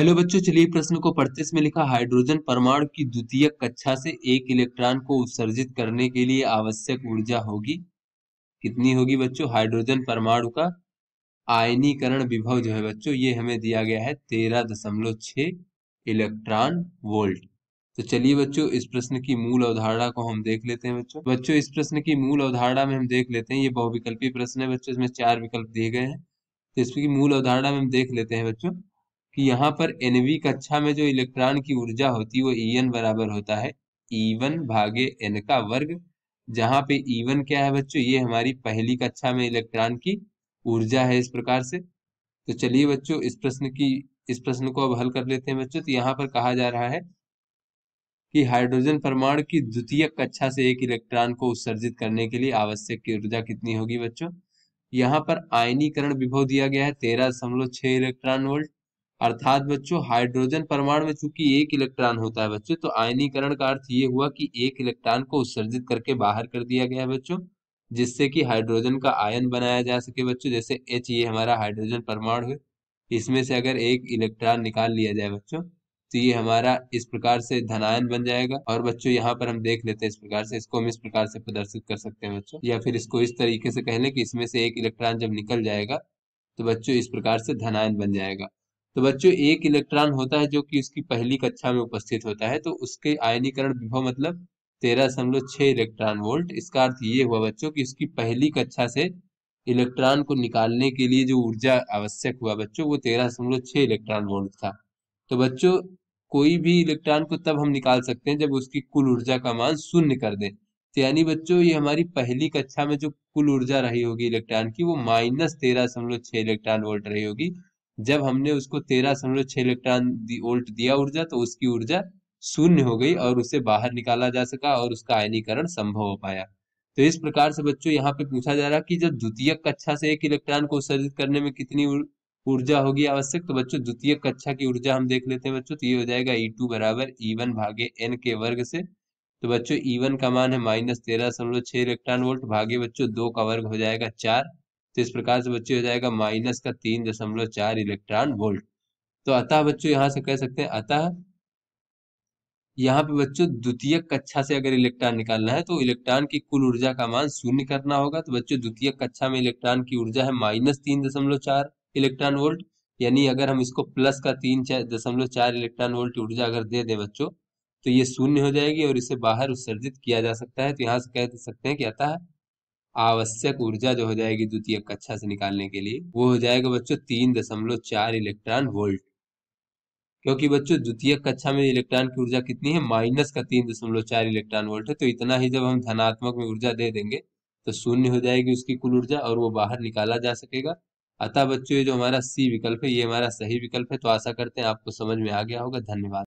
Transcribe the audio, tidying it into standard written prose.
Hello बच्चों, चलिए प्रश्न को पढ़ते। इसमें लिखा हाइड्रोजन परमाणु की द्वितीयक कक्षा से एक इलेक्ट्रॉन को उत्सर्जित करने के लिए आवश्यक ऊर्जा होगी। कितनी होगी बच्चों? हाइड्रोजन परमाणु का आयनीकरण विभव जो है बच्चों, ये हमें दिया गया है 13.6 इलेक्ट्रॉन वोल्ट। तो चलिए बच्चों, इस प्रश्न की मूल अवधारणा को हम देख लेते हैं। बच्चों इस प्रश्न की मूल अवधारणा में हम देख लेते हैं। ये बहुविकल्पी प्रश्न है बच्चों, इसमें 4 विकल्प दिए गए हैं। तो इसकी मूल अवधारणा में हम देख लेते हैं बच्चों कि यहाँ पर एनवी कक्षा में जो इलेक्ट्रॉन की ऊर्जा होती है वो En बराबर होता है E1 भागे n का वर्ग। जहाँ पे E1 क्या है बच्चों? ये हमारी पहली कक्षा में इलेक्ट्रॉन की ऊर्जा है, इस प्रकार से। तो चलिए बच्चों, इस प्रश्न को अब हल कर लेते हैं बच्चों। तो यहाँ पर कहा जा रहा है कि हाइड्रोजन परमाणु की द्वितीयक कक्षा से एक इलेक्ट्रॉन को उत्सर्जित करने के लिए आवश्यक ऊर्जा कितनी होगी बच्चों? यहाँ पर आयनीकरण विभव दिया गया है 13.6 इलेक्ट्रॉन वोल्ट। अर्थात बच्चों हाइड्रोजन परमाणु में चूंकि एक इलेक्ट्रॉन होता है बच्चों, तो आयनीकरण का अर्थ ये हुआ कि एक इलेक्ट्रॉन को उत्सर्जित करके बाहर कर दिया गया है बच्चों, जिससे कि हाइड्रोजन का आयन बनाया जा सके बच्चों। जैसे H, ये हमारा हाइड्रोजन परमाणु है, इसमें से अगर एक इलेक्ट्रॉन निकाल लिया जाए बच्चों, तो ये हमारा इस प्रकार से धनायन बन जाएगा। और बच्चों यहाँ पर हम देख लेते हैं इस प्रकार से, इसको हम इस प्रकार से प्रदर्शित कर सकते हैं बच्चों, या फिर इसको इस तरीके से कह लें कि इसमें से एक इलेक्ट्रॉन जब निकल जाएगा तो बच्चों इस प्रकार से धनायन बन जाएगा। तो बच्चों एक इलेक्ट्रॉन होता है जो कि उसकी पहली कक्षा में उपस्थित होता है, तो उसके आयनीकरण विभव मतलब 13.6 इलेक्ट्रॉन वोल्ट। इसका अर्थ ये हुआ बच्चों कि उसकी पहली कक्षा से इलेक्ट्रॉन को निकालने के लिए जो ऊर्जा आवश्यक हुआ बच्चों, वो 13.6 इलेक्ट्रॉन वोल्ट था। तो बच्चों कोई भी इलेक्ट्रॉन को तब हम निकाल सकते हैं जब उसकी कुल ऊर्जा का मान शून्य कर दें। तो यानी बच्चों ये हमारी पहली कक्षा में जो कुल ऊर्जा रही होगी इलेक्ट्रॉन की, वो -13.6 इलेक्ट्रॉन वोल्ट रही होगी। जब हमने उसको 13.6 इलेक्ट्रॉन वोल्ट दिया ऊर्जा, तो उसकी ऊर्जा शून्य हो गई और उसे बाहर निकाला जा सका और उसका आयनीकरण संभव हो पाया। तो इस प्रकार से बच्चों यहाँ पे पूछा जा रहा कि जब द्वितीयक कक्षा से एक इलेक्ट्रॉन को उत्सर्जित करने में कितनी ऊर्जा होगी आवश्यक। तो बच्चों द्वितीयक कक्षा की ऊर्जा हम देख लेते हैं बच्चों। तो ये हो जाएगा E2 बराबर E1 भागे n के वर्ग से। तो बच्चों E1 का मान है -13.6 इलेक्ट्रॉन वोल्ट, भागे बच्चों 2 का वर्ग हो जाएगा 4। तो इस प्रकार से बच्चों हो जाएगा माइनस का 3.4 इलेक्ट्रॉन वोल्ट। तो अतः बच्चों यहाँ से कह सकते हैं, अतः यहाँ पे बच्चों द्वितीयक कक्षा से अगर इलेक्ट्रॉन निकालना है तो इलेक्ट्रॉन की कुल ऊर्जा का मान शून्य करना होगा। तो बच्चों द्वितीयक कक्षा में इलेक्ट्रॉन की ऊर्जा है -3.4 इलेक्ट्रॉन वोल्ट। यानी अगर हम इसको प्लस का 3.4 इलेक्ट्रॉन वोल्ट ऊर्जा अगर दे दें बच्चों, तो ये शून्य हो जाएगी और इसे बाहर उत्सर्जित किया जा सकता है। तो यहाँ से कह सकते हैं कि अतः आवश्यक ऊर्जा जो हो जाएगी द्वितीयक कक्षा से निकालने के लिए, वो हो जाएगा बच्चों 3.4 इलेक्ट्रॉन वोल्ट। क्योंकि बच्चों द्वितीय कक्षा में इलेक्ट्रॉन की ऊर्जा कितनी है? -3.4 इलेक्ट्रॉन वोल्ट है। तो इतना ही जब हम धनात्मक में ऊर्जा दे देंगे तो शून्य हो जाएगी उसकी कुल ऊर्जा और वो बाहर निकाला जा सकेगा। अतः बच्चों ये जो हमारा सी विकल्प है, ये हमारा सही विकल्प है। तो आशा करते हैं आपको समझ में आ गया होगा। धन्यवाद।